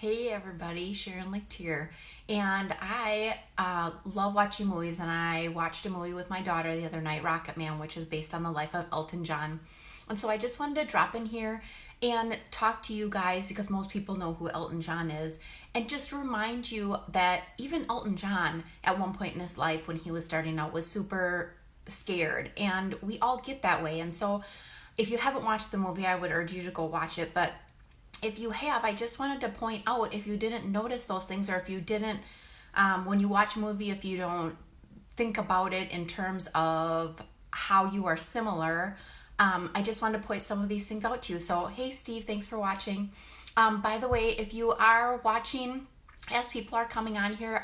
Hey everybody, Sharon Licht here. And I love watching movies, and I watched a movie with my daughter the other night, Rocketman, which is based on the life of Elton John. And so I just wanted to drop in here and talk to you guys because most people know who Elton John is, and just remind you that even Elton John, at one point in his life when he was starting out, was super scared, and we all get that way. And so if you haven't watched the movie, I would urge you to go watch it. But if you have, I just wanted to point out, if you didn't notice those things, or if you didn't, when you watch a movie, if you don't think about it in terms of how you are similar, I just wanted to point some of these things out to you. So, hey Steve, thanks for watching. By the way, if you are watching, as people are coming on here,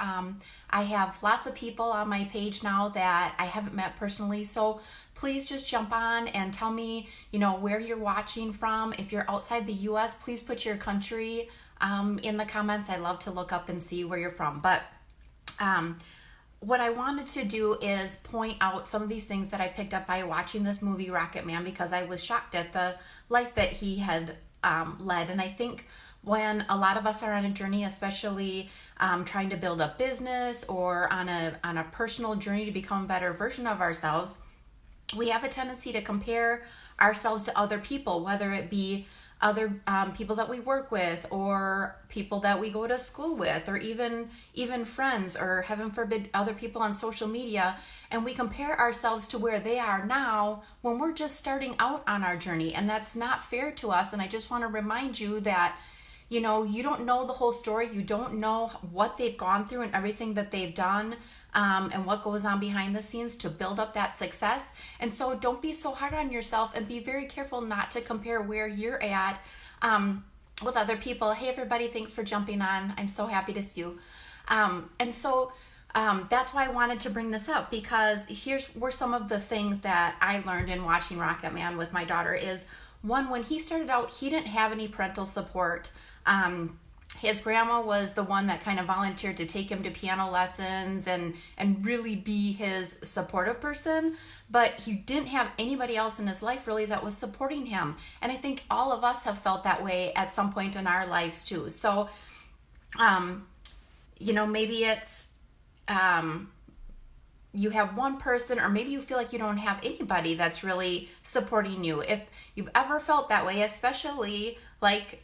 I have lots of people on my page now that I haven't met personally. So please just jump on and tell me, where you're watching from. If you're outside the US, please put your country in the comments. I love to look up and see where you're from. But what I wanted to do is point out some of these things that I picked up by watching this movie, Rocketman, because I was shocked at the life that he had led. And I think when a lot of us are on a journey, especially trying to build a business or on a personal journey to become a better version of ourselves, we have a tendency to compare ourselves to other people, whether it be other people that we work with, or people that we go to school with, or even friends, or heaven forbid, other people on social media. And we compare ourselves to where they are now when we're just starting out on our journey, and that's not fair to us. And I just want to remind you that you don't know the whole story. You don't know what they've gone through and everything that they've done, and what goes on behind the scenes to build up that success. And so don't be so hard on yourself, and be very careful not to compare where you're at with other people. Hey everybody, thanks for jumping on. I'm so happy to see you. That's why I wanted to bring this up, because here's were some of the things that I learned in watching Rocketman with my daughter. Is one, when he started out, he didn't have any parental support. His grandma was the one that kind of volunteered to take him to piano lessons and really be his supportive person, but he didn't have anybody else in his life really that was supporting him. And I think all of us have felt that way at some point in our lives too. So, maybe it's you have one person, or maybe you feel like you don't have anybody that's really supporting you. If you've ever felt that way, especially like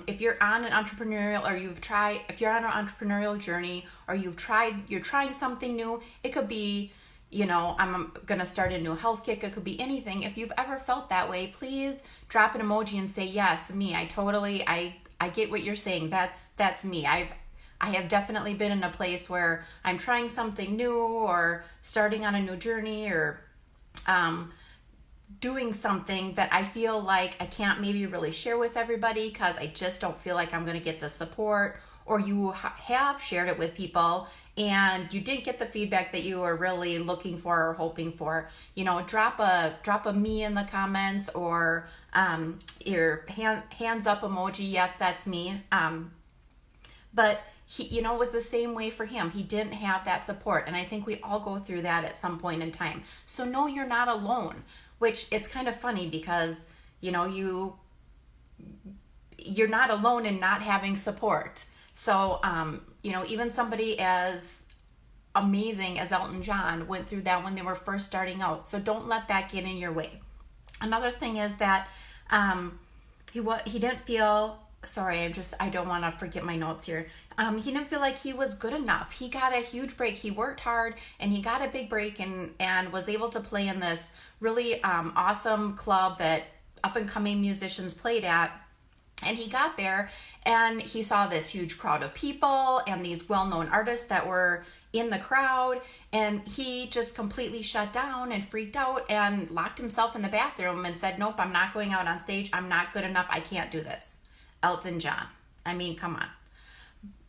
if you're on an entrepreneurial, or if you're on an entrepreneurial journey, or you're trying something new. It could be, I'm going to start a new health kick. It could be anything. If you've ever felt that way, please drop an emoji and say, yes, me. I get what you're saying. That's me. I have definitely been in a place where I'm trying something new, or starting on a new journey, or doing something that I feel like I can't maybe really share with everybody because I just don't feel like I'm going to get the support. Or you have shared it with people and you didn't get the feedback that you were really looking for or hoping for. Drop a me in the comments, or your hands up emoji. Yep, that's me. But he, it was the same way for him. He didn't have that support. And I think we all go through that at some point in time. So no, you're not alone, which it's kind of funny because, you're not alone in not having support. So, even somebody as amazing as Elton John went through that when they were first starting out. So don't let that get in your way. Another thing is that he didn't feel, sorry, I don't want to forget my notes here. He didn't feel like he was good enough. He got a huge break. He worked hard and he got a big break, and was able to play in this really awesome club that up and coming musicians played at. And he got there and he saw this huge crowd of people and these well-known artists that were in the crowd, and he just completely shut down and freaked out and locked himself in the bathroom and said, nope, I'm not going out on stage. I'm not good enough. I can't do this. Elton John. I mean, come on.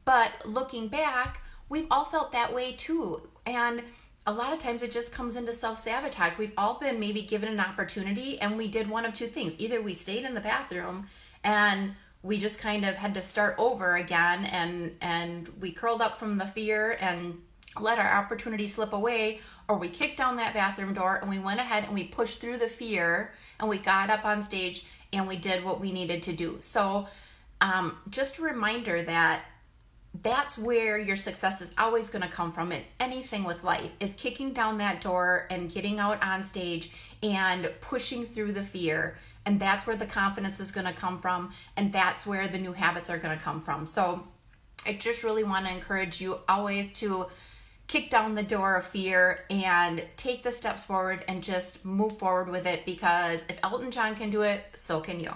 But looking back, we've all felt that way too. And a lot of times it just comes into self-sabotage. We've all been maybe given an opportunity and we did one of two things. Either we stayed in the bathroom and we just kind of had to start over again, and we curled up from the fear and let our opportunity slip away, or we kicked down that bathroom door and we went ahead and we pushed through the fear and we got up on stage and we did what we needed to do. So just a reminder that that's where your success is always going to come from in anything with life, is kicking down that door and getting out on stage and pushing through the fear. And that's where the confidence is going to come from, and that's where the new habits are going to come from. So I just really want to encourage you always to kick down the door of fear and take the steps forward and just move forward with it, because if Elton John can do it, so can you.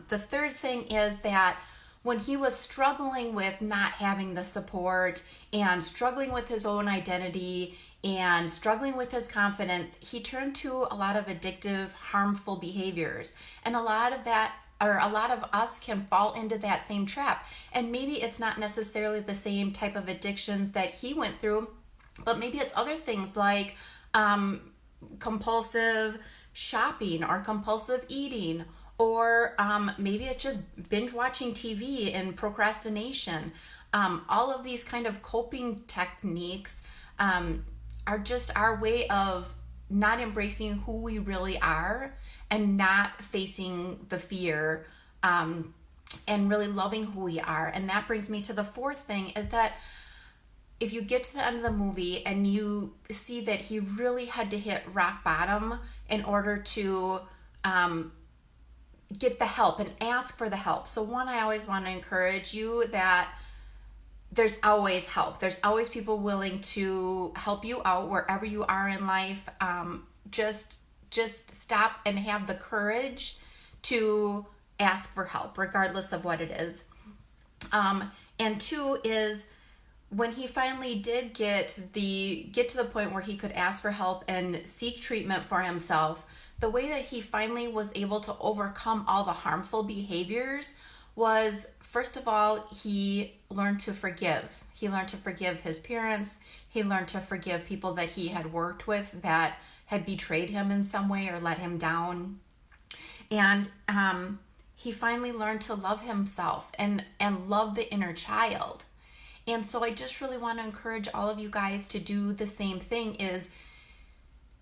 The third thing is that when he was struggling with not having the support and struggling with his own identity and struggling with his confidence, he turned to a lot of addictive, harmful behaviors. And a lot of that, or a lot of us, can fall into that same trap. And maybe it's not necessarily the same type of addictions that he went through, but maybe it's other things like compulsive shopping or compulsive eating, or maybe it's just binge watching TV and procrastination. All of these kind of coping techniques are just our way of not embracing who we really are and not facing the fear, and really loving who we are. And that brings me to the fourth thing, is that if you get to the end of the movie and you see that he really had to hit rock bottom in order to get the help and ask for the help. So one, I always want to encourage you that there's always help. There's always people willing to help you out wherever you are in life. Just stop and have the courage to ask for help, regardless of what it is. And two is, when he finally did get to the point where he could ask for help and seek treatment for himself, the way that he finally was able to overcome all the harmful behaviors was, first of all, he learned to forgive. He learned to forgive his parents. He learned to forgive people that he had worked with that had betrayed him in some way or let him down. And he finally learned to love himself and love the inner child. And so I just really want to encourage all of you guys to do the same thing, is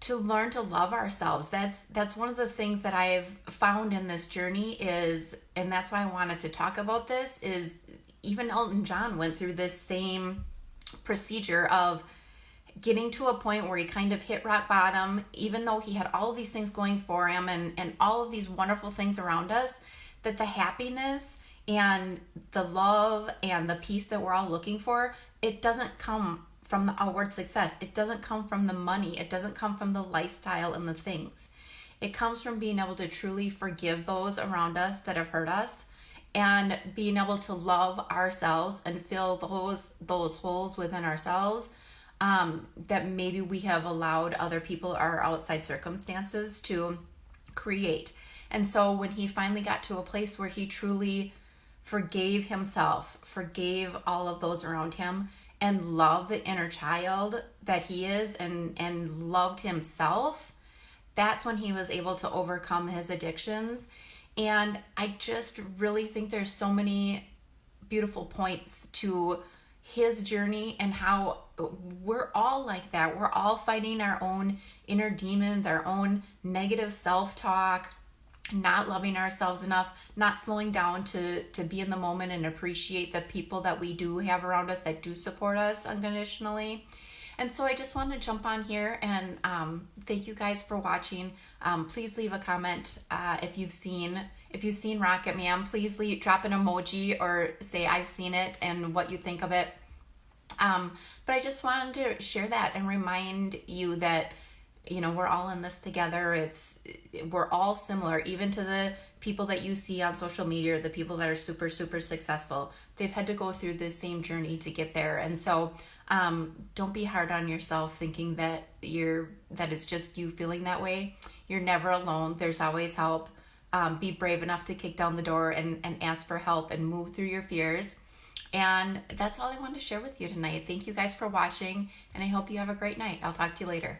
to learn to love ourselves. That's one of the things that I've found in this journey is, and that's why I wanted to talk about this, is even Elton John went through this same procedure of getting to a point where he kind of hit rock bottom, even though he had all of these things going for him and all of these wonderful things around us, that the happiness and the love and the peace that we're all looking for, it doesn't come from the outward success. It doesn't come from the money. It doesn't come from the lifestyle and the things. It comes from being able to truly forgive those around us that have hurt us, and being able to love ourselves and fill those holes within ourselves that maybe we have allowed other people or outside circumstances to create. And so when he finally got to a place where he truly forgave himself, forgave all of those around him, and loved the inner child that he is, and loved himself, that's when he was able to overcome his addictions. And I just really think there's so many beautiful points to his journey, and how we're all like that. We're all fighting our own inner demons, our own negative self-talk, not loving ourselves enough, not slowing down to be in the moment and appreciate the people that we do have around us that do support us unconditionally. And so I just want to jump on here and thank you guys for watching. Please leave a comment if you've seen Rocketman. Please drop an emoji or say I've seen it and what you think of it. But I just wanted to share that and remind you that, you know, we're all in this together. We're all similar, even to the people that you see on social media, the people that are super, super successful. They've had to go through this same journey to get there. And so don't be hard on yourself thinking that it's just you feeling that way. You're never alone. There's always help. Be brave enough to kick down the door and ask for help and move through your fears. And that's all I wanted to share with you tonight. Thank you guys for watching, and I hope you have a great night. I'll talk to you later.